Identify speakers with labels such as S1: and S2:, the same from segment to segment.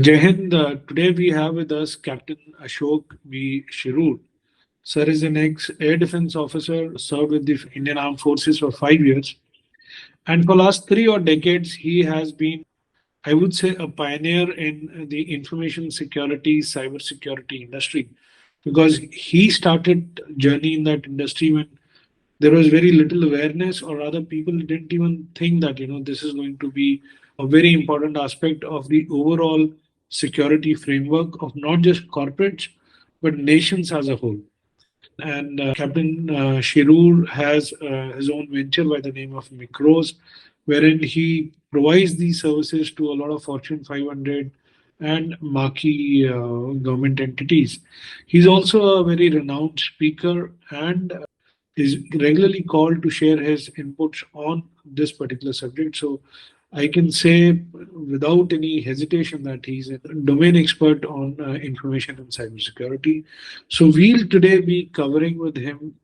S1: Jai Hind, today we have with us Captain Ashok V. Shirur. Sir is an ex-air defense officer, served with the Indian Armed Forces for 5 years. And for last three or decades, he has been, I would say, a pioneer in the information security, cyber security industry, because he started journey in that industry when there was very little awareness, or rather people didn't even think that this is going to be a very important aspect of the overall security framework of not just corporates but nations as a whole. And Captain Shirur has his own venture by the name of Micros, wherein he provides these services to a lot of Fortune 500 and marquee government entities. He's also a very renowned speaker and is regularly called to share his inputs on this particular subject. So I can say without any hesitation that he's a domain expert on information and cybersecurity. So we'll today be covering with him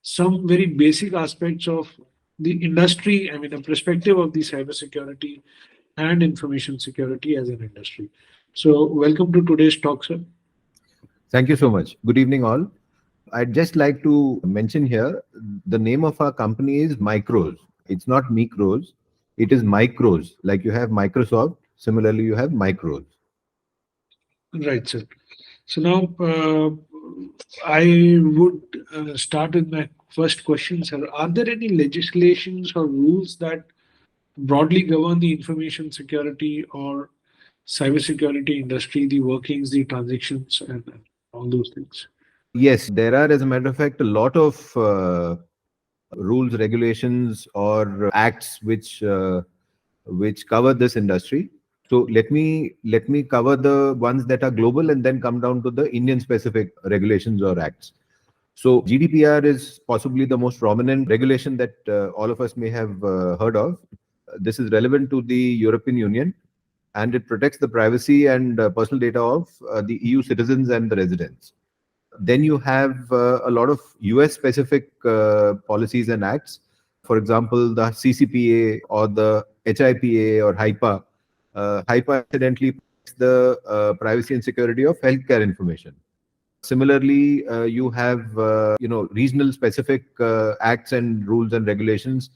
S1: some very basic aspects of the industry, I mean, a perspective of the cybersecurity and information security as an industry. So welcome to today's talk, sir.
S2: Thank you so much. Good evening, all. I'd just like to mention here the name of our company is Micros. It's not Micros, it is Micros. Like you have Microsoft, similarly, you have Micros.
S1: Right, sir. So now I would start with my first question, sir. Are there any legislations or rules that broadly govern the information security or cybersecurity industry, the workings, the transactions, and all those things?
S2: Yes, there are, as a matter of fact, a lot of rules, regulations, or acts which cover this industry. So let me cover the ones that are global and then come down to the Indian specific regulations or acts. So GDPR is possibly the most prominent regulation that all of us may have heard of. This is relevant to the European Union, and it protects the privacy and personal data of the EU citizens and the residents. Then you have a lot of US specific policies and acts. For example, the CCPA or the HIPAA or HIPAA. HIPAA incidentally protects the privacy and security of healthcare information. Similarly, you have regional specific acts and rules and regulations.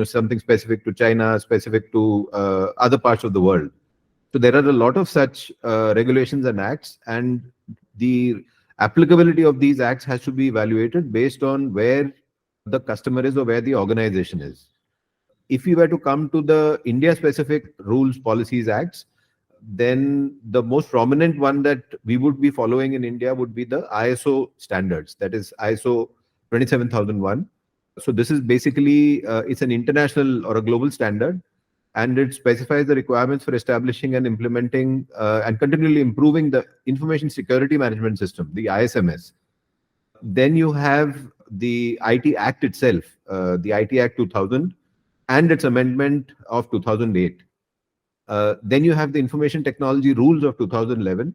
S2: Something specific to China, specific to other parts of the world. So there are a lot of such regulations and acts, and the applicability of these acts has to be evaluated based on where the customer is or where the organization is. If we were to come to the India specific rules, policies, acts, then the most prominent one that we would be following in India would be the ISO standards, that is ISO 27001. So this is basically, it's an international or a global standard, and it specifies the requirements for establishing and implementing and continually improving the information security management system, the ISMS. Then you have the IT Act itself, the IT Act 2000 and its amendment of 2008. Then you have the Information Technology Rules of 2011.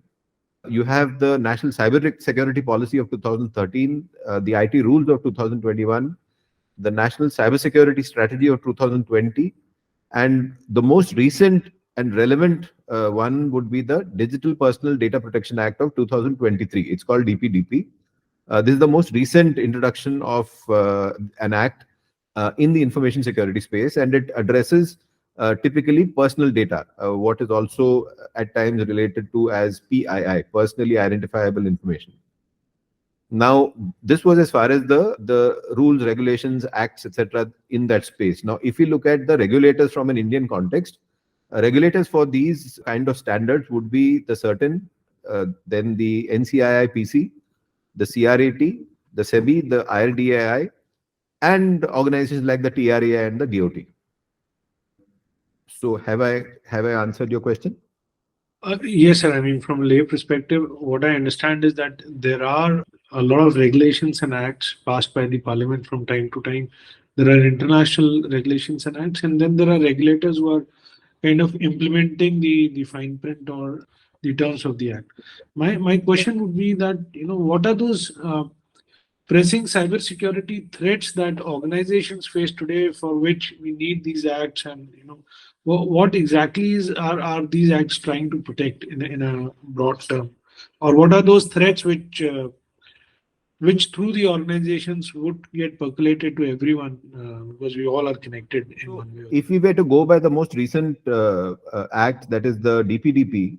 S2: You have the National Cyber Security Policy of 2013, the IT Rules of 2021, the National Cybersecurity Strategy of 2020, and the most recent and relevant one would be the Digital Personal Data Protection Act of 2023. It's called DPDP. This is the most recent introduction of an act in the information security space, and it addresses typically personal data, what is also at times related to as PII, personally identifiable information. Now, this was as far as the rules, regulations, acts, etc. in that space. Now, if you look at the regulators from an Indian context, regulators for these kind of standards would be the certain, then the NCII-PC, the CRAT, the SEBI, the IRDAI, and organizations like the TRAI and the DOT. So have I answered your question?
S1: Yes, sir. I mean, from a lay perspective, what I understand is that there are a lot of regulations and acts passed by the parliament from time to time. There are international regulations and acts, and then there are regulators who are kind of implementing the fine print or the terms of the act. My question would be that what are those pressing cybersecurity threats that organizations face today for which we need these acts, and what exactly are these acts trying to protect in a broad term, or what are those threats which through the organizations would get percolated to everyone, because we all are connected in
S2: So
S1: one way or
S2: if we were to go by the most recent act, that is the DPDP,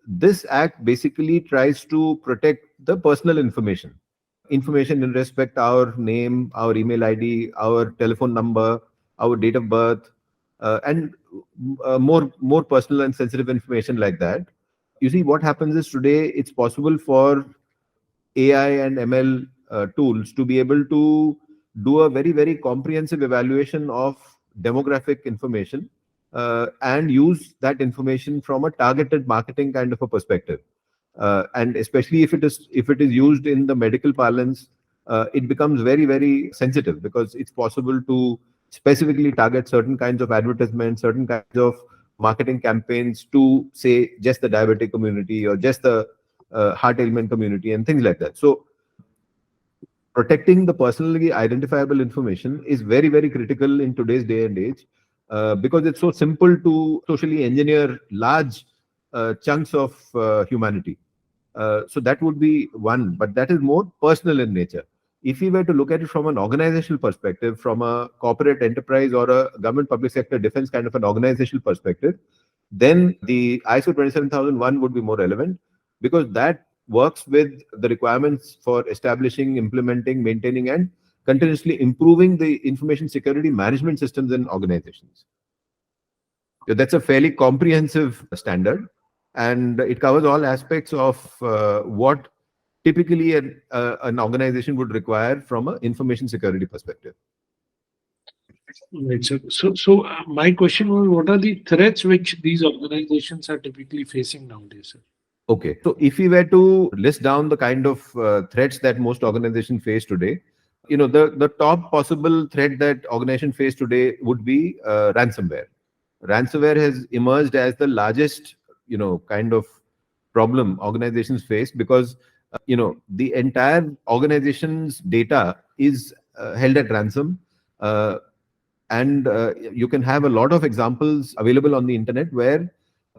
S2: this act basically tries to protect the personal information in respect our name, our email ID, our telephone number, our date of birth, and more personal and sensitive information like that. You see, what happens is today it's possible for AI and ML tools to be able to do a very comprehensive evaluation of demographic information and use that information from a targeted marketing kind of a perspective. And especially if it is used in the medical parlance, it becomes very sensitive because it's possible to specifically target certain kinds of advertisements, certain kinds of marketing campaigns to say just the diabetic community or just the heart ailment community and things like that. So protecting the personally identifiable information is very critical in today's day and age, because it's so simple to socially engineer large chunks of humanity. So that would be one, but that is more personal in nature. If we were to look at it from an organizational perspective, from a corporate enterprise or a government public sector defense kind of an organizational perspective, then the ISO 27001 would be more relevant because that works with the requirements for establishing, implementing, maintaining, and continuously improving the information security management systems in organizations. So that's a fairly comprehensive standard, and it covers all aspects of what typically an organization would require from an information security perspective.
S1: right, sir. So my question was, what are the threats which these organizations are typically facing nowadays, sir?
S2: Okay, so if we were to list down the kind of threats that most organizations face today, the top possible threat that organizations face today would be ransomware. Ransomware has emerged as the largest, kind of problem organizations face because, the entire organization's data is held at ransom. Uh, and you can have a lot of examples available on the internet where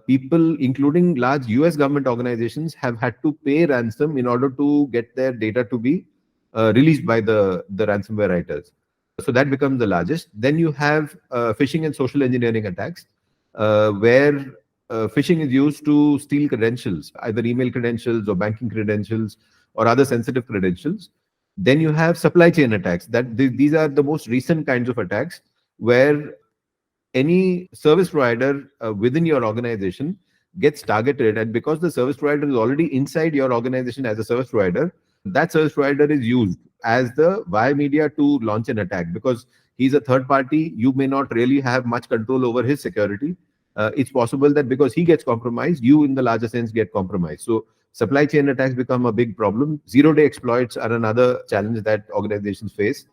S2: people, including large US government organizations, have had to pay ransom in order to get their data to be released by the ransomware writers. So that becomes the largest. Then you have phishing and social engineering attacks, where phishing is used to steal credentials, either email credentials or banking credentials or other sensitive credentials. Then you have supply chain attacks. These are the most recent kinds of attacks where any service provider within your organization gets targeted, and because the service provider is already inside your organization as a service provider, that service provider is used as the wire media to launch an attack. Because he's a third party, you may not really have much control over his security. It's possible that because he gets compromised, you in the larger sense get compromised. So supply chain attacks become a big problem. Zero-day exploits are another challenge that organizations face.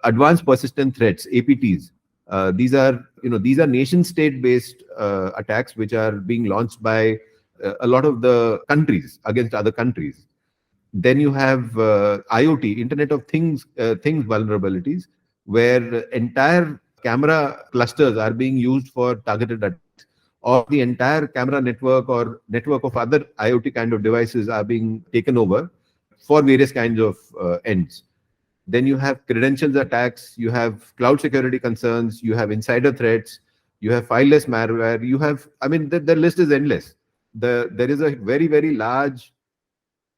S2: Advanced persistent threats, APTs. These are nation state based attacks which are being launched by a lot of the countries against other countries. Then you have IoT, Internet of Things vulnerabilities, where entire camera clusters are being used for targeted attacks, or the entire camera network or network of other IoT kind of devices are being taken over for various kinds of ends. Then you have credentials attacks, you have cloud security concerns, you have insider threats, you have fileless malware, you have, I mean, the list is endless. There is a very large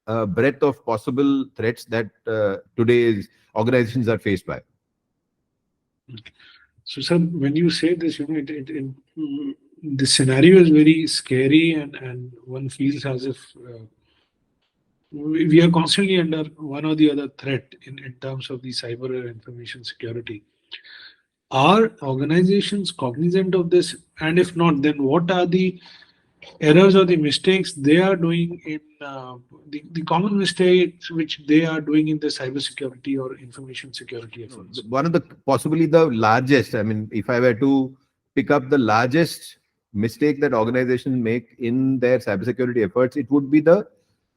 S2: breadth of possible threats that today's organizations are faced by.
S1: So, sir, when you say this, the scenario is very scary, and one feels as if we are constantly under one or the other threat in terms of the cyber or information security. Are organizations cognizant of this? And if not, then what are the errors or the mistakes they are doing in the common mistakes which they are doing in the cybersecurity or information security efforts?
S2: One of the possibly the largest, I mean, if I were to pick up the largest mistake that organizations make in their cybersecurity efforts, it would be the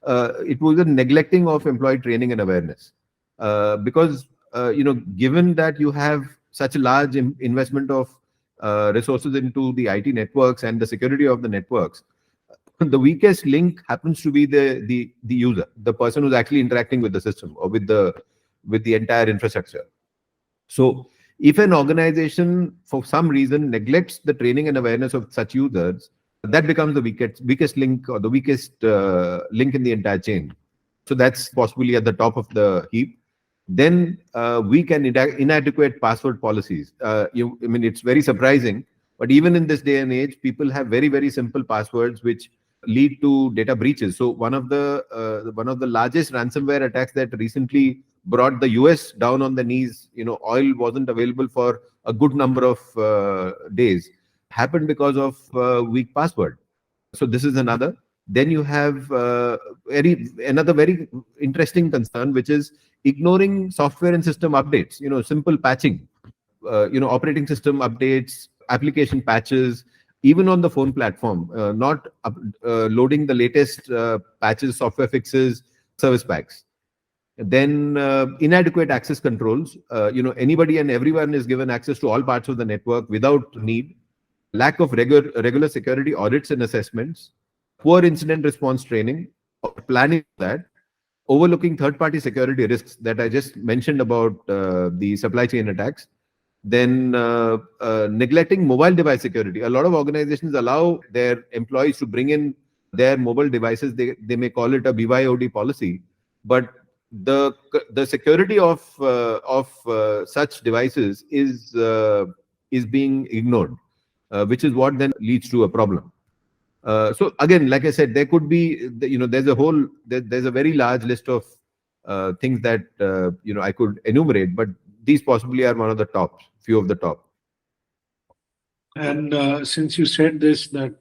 S2: neglecting of employee training and awareness. because given that you have such a large investment of resources into the IT networks and the security of the networks, the weakest link happens to be the user, the person who's actually interacting with the system or with the entire infrastructure. So if an organization for some reason neglects the training and awareness of such users, that becomes the weakest link, or the weakest link in the entire chain. So that's possibly at the top of the heap. Then weak and inadequate password policies. I mean, it's very surprising, but even in this day and age, people have very, very simple passwords which lead to data breaches. So one of the largest ransomware attacks that recently brought the US down on the knees, oil wasn't available for a good number of days, happened because of weak password. So this is another. Then you have another very interesting concern, which is ignoring software and system updates. Simple patching, operating system updates, application patches, even on the phone platform, not loading the latest patches, software fixes, service packs. Then inadequate access controls. Anybody and everyone is given access to all parts of the network without need. Lack of regular security audits and assessments. Poor incident response training or planning for that. Overlooking third-party security risks that I just mentioned about the supply chain attacks. Then neglecting mobile device security. A lot of organizations allow their employees to bring in their mobile devices. They may call it a BYOD policy, but the security of such devices is being ignored, which is what then leads to a problem. So again, like I said, there could be, there's a very large list of things that I could enumerate, but these possibly are one of the top, few of the top.
S1: And since you said this, that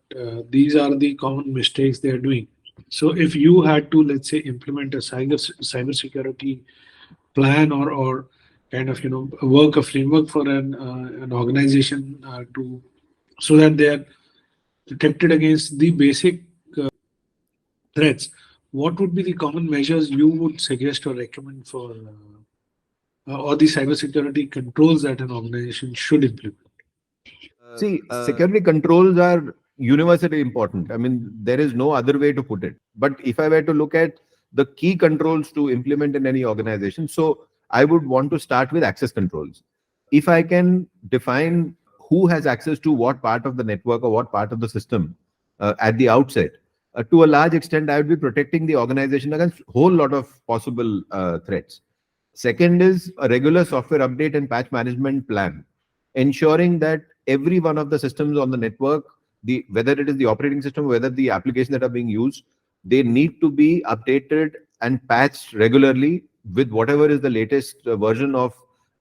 S1: these are the common mistakes they are doing. So if you had to, let's say, implement a cybersecurity plan, or kind of work a framework for an organization to so that they are protected against the basic threats, what would be the common measures you would suggest or recommend for or the cybersecurity controls that an organization should implement?
S2: See, security controls are universally important. I mean, there is no other way to put it. But if I were to look at the key controls to implement in any organization, so I would want to start with access controls. If I can define who has access to what part of the network or what part of the system at the outset, to a large extent, I would be protecting the organization against a whole lot of possible threats. Second is a regular software update and patch management plan, ensuring that every one of the systems on the network, whether it is the operating system, whether the applications that are being used, they need to be updated and patched regularly with whatever is the latest version of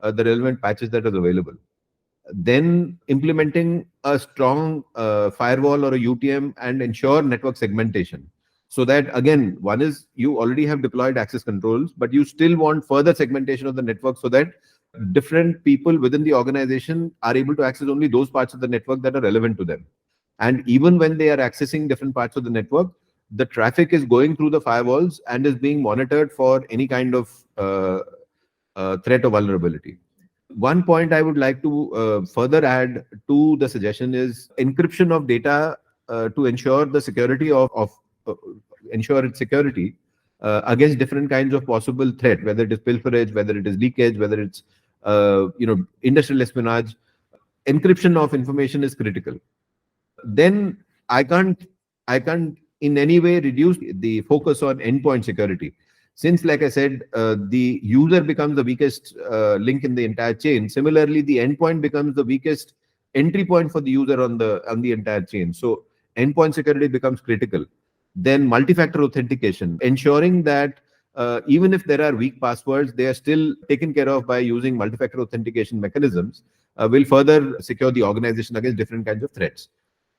S2: the relevant patches that is available. Then implementing a strong firewall or a UTM and ensure network segmentation. So that again, one is you already have deployed access controls, but you still want further segmentation of the network so that different people within the organization are able to access only those parts of the network that are relevant to them. And even when they are accessing different parts of the network, the traffic is going through the firewalls and is being monitored for any kind of threat or vulnerability. One point I would like to further add to the suggestion is encryption of data to ensure the security ensure its security against different kinds of possible threat, whether it is pilferage, whether it is leakage, whether it's industrial espionage. Encryption of information is critical. Then I can't in any way reduce the focus on endpoint security. Since, like I said, the user becomes the weakest link in the entire chain. Similarly, the endpoint becomes the weakest entry point for the user on the entire chain. So endpoint security becomes critical. Then multi-factor authentication, ensuring that even if there are weak passwords, they are still taken care of by using multi-factor authentication mechanisms, will further secure the organization against different kinds of threats.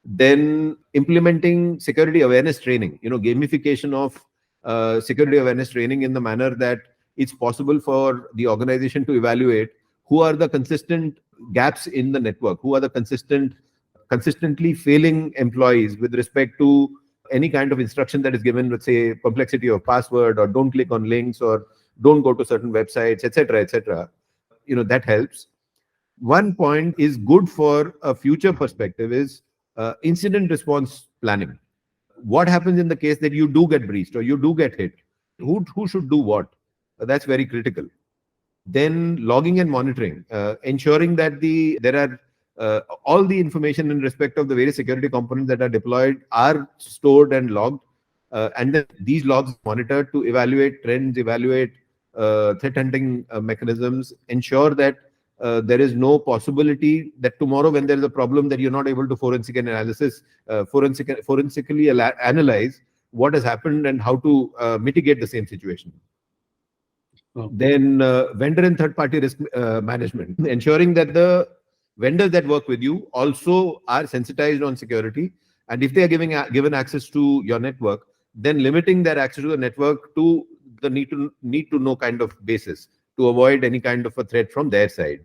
S2: Then implementing security awareness training, gamification of security awareness training in the manner that it's possible for the organization to evaluate who are the consistent gaps in the network, who are the consistently failing employees with respect to any kind of instruction that is given, let's say complexity of password, or don't click on links, or don't go to certain websites, etc., etc. That helps. One point is good for a future perspective is incident response planning. What happens in the case that you do get breached or you do get hit? Who should do what? That's very critical. Then logging and monitoring, ensuring that there are all the information in respect of the various security components that are deployed are stored and logged, and then these logs monitored to evaluate trends, evaluate threat hunting mechanisms, ensure that there is no possibility that tomorrow when there is a problem that you're not able to forensically analyze what has happened and how to mitigate the same situation. Then vendor and third-party risk management, ensuring that the vendors that work with you also are sensitized on security, and if they are given access to your network, then limiting their access to the network to the need to know kind of basis to avoid any kind of a threat from their side.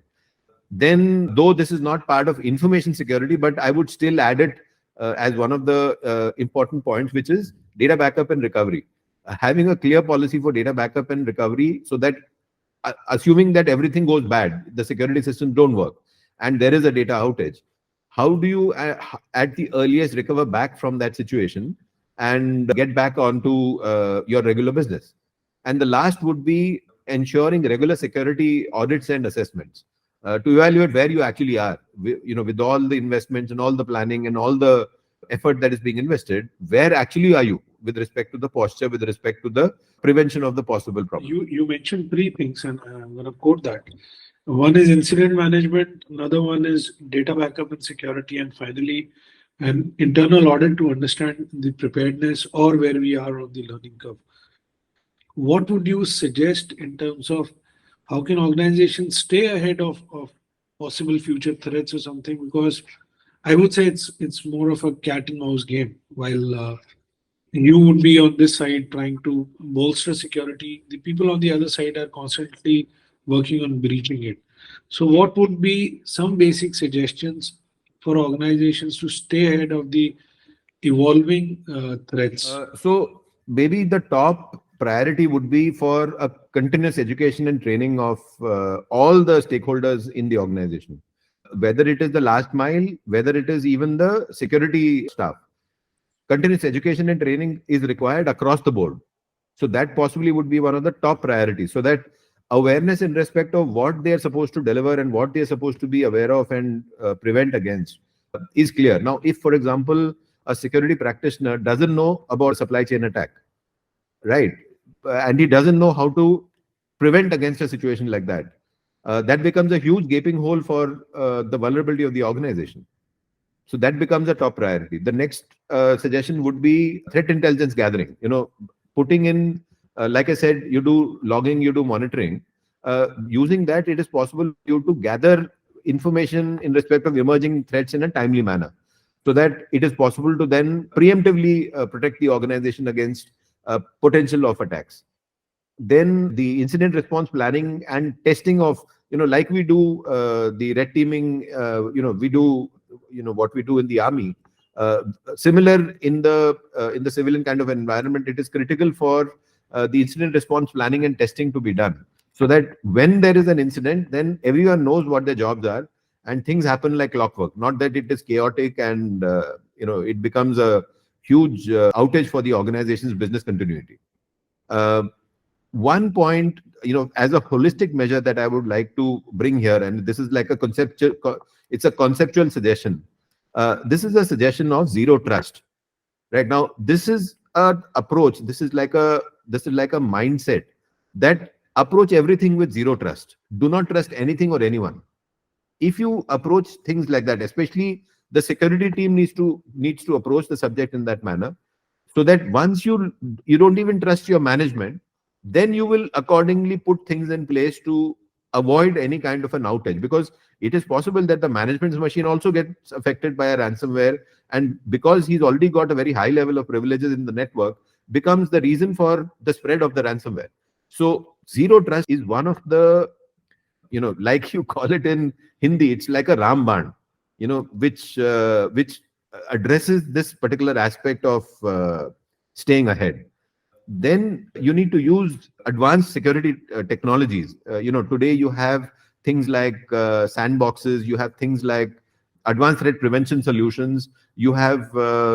S2: Then, though this is not part of information security, but I would still add it as one of the important points, which is data backup and recovery. Having a clear policy for data backup and recovery, so that assuming that everything goes bad, the security systems don't work, and there is a data outage, how do you at the earliest recover back from that situation and get back onto your regular business? And the last would be ensuring regular security audits and assessments to evaluate where you actually are, with all the investments and all the planning and all the effort that is being invested, where actually are you with respect to the posture, with respect to the prevention of the possible problem.
S1: You mentioned three things, and I'm going to quote that. One is incident management, another one is data backup and security, and finally, an internal audit to understand the preparedness or where we are on the learning curve. What would you suggest in terms of how can organizations stay ahead of possible future threats or something? Because I would say it's more of a cat and mouse game. While you would be on this side trying to bolster security, the people on the other side are constantly working on breaching it. So, what would be some basic suggestions for organizations to stay ahead of the evolving threats?
S2: So maybe the top priority would be for a continuous education and training of all the stakeholders in the organization, whether it is the last mile, whether it is even the security staff. Continuous education and training is required across the board. So that possibly would be one of the top priorities, so that awareness in respect of what they are supposed to deliver and what they are supposed to be aware of and prevent against is clear. Now, if, for example, a security practitioner doesn't know about a supply chain attack, right, and he doesn't know how to prevent against a situation like that, that becomes a huge gaping hole for the vulnerability of the organization. So that becomes a top priority. The next suggestion would be threat intelligence gathering. Putting in, like I said, you do logging, you do monitoring. Using that, it is possible for you to gather information in respect of emerging threats in a timely manner, so that it is possible to then preemptively protect the organization against potential of attacks. Then the incident response planning and testing of, like we do the red teaming, we do, what we do in the army. Similar in the civilian kind of environment, it is critical for the incident response planning and testing to be done, so that when there is an incident, then everyone knows what their jobs are and things happen like clockwork. Not that it is chaotic and it becomes a huge outage for the organization's business continuity. One point, as a holistic measure that I would like to bring here, and this is like it's a conceptual suggestion. This is a suggestion of zero trust. Right now, this is an approach. This is like a mindset that approach everything with zero trust. Do not trust anything or anyone. If you approach things like that, especially the security team needs to approach the subject in that manner, so that once you don't even trust your management, then you will accordingly put things in place to avoid any kind of an outage, because it is possible that the management's machine also gets affected by a ransomware, and because he's already got a very high level of privileges in the network, becomes the reason for the spread of the ransomware. So zero trust is one of the, like you call it in Hindi, it's like a Ramban, which addresses this particular aspect of staying ahead. then you need to use advanced security technologies. Today you have things like sandboxes, you have things like advanced threat prevention solutions, you have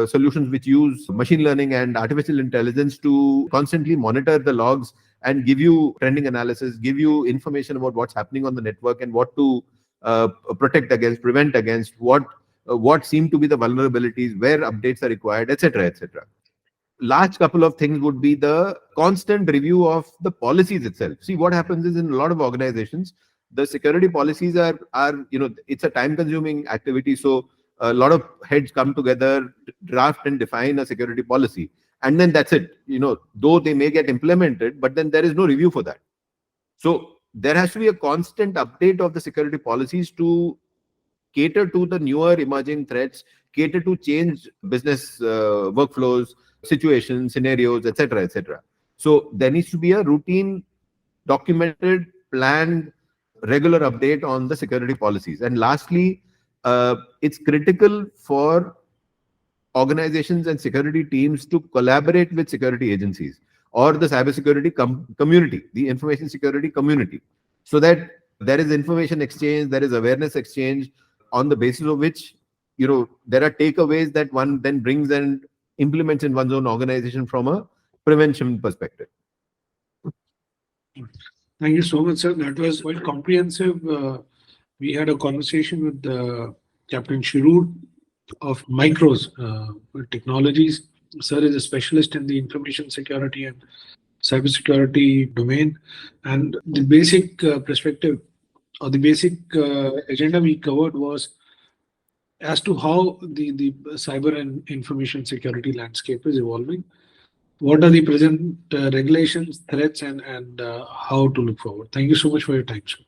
S2: solutions which use machine learning and artificial intelligence to constantly monitor the logs and give you trending analysis, give you information about what's happening on the network and what to protect against, prevent against, what seem to be the vulnerabilities, where updates are required, etc., etc. Large couple of things would be the constant review of the policies itself. See, what happens is in a lot of organizations, the security policies are it's a time consuming activity. So a lot of heads come together, draft and define a security policy, and then that's it. Though they may get implemented, but then there is no review for that. So there has to be a constant update of the security policies to cater to the newer emerging threats, cater to change business workflows, situations, scenarios, etc., etc. So there needs to be a routine, documented, planned, regular update on the security policies. And lastly, it's critical for organizations and security teams to collaborate with security agencies or the cybersecurity community, the information security community, so that there is information exchange, there is awareness exchange, on the basis of which there are takeaways that one then brings and implements in one's own organization from a prevention perspective.
S1: Thank you so much, sir. That was quite comprehensive. We had a conversation with Captain Shirur of Micros Technologies. Sir is a specialist in the information security and cybersecurity domain. And the basic perspective or the basic agenda we covered was as to how the cyber and information security landscape is evolving. What are the present regulations, threats, and how to look forward. Thank you so much for your time, sir.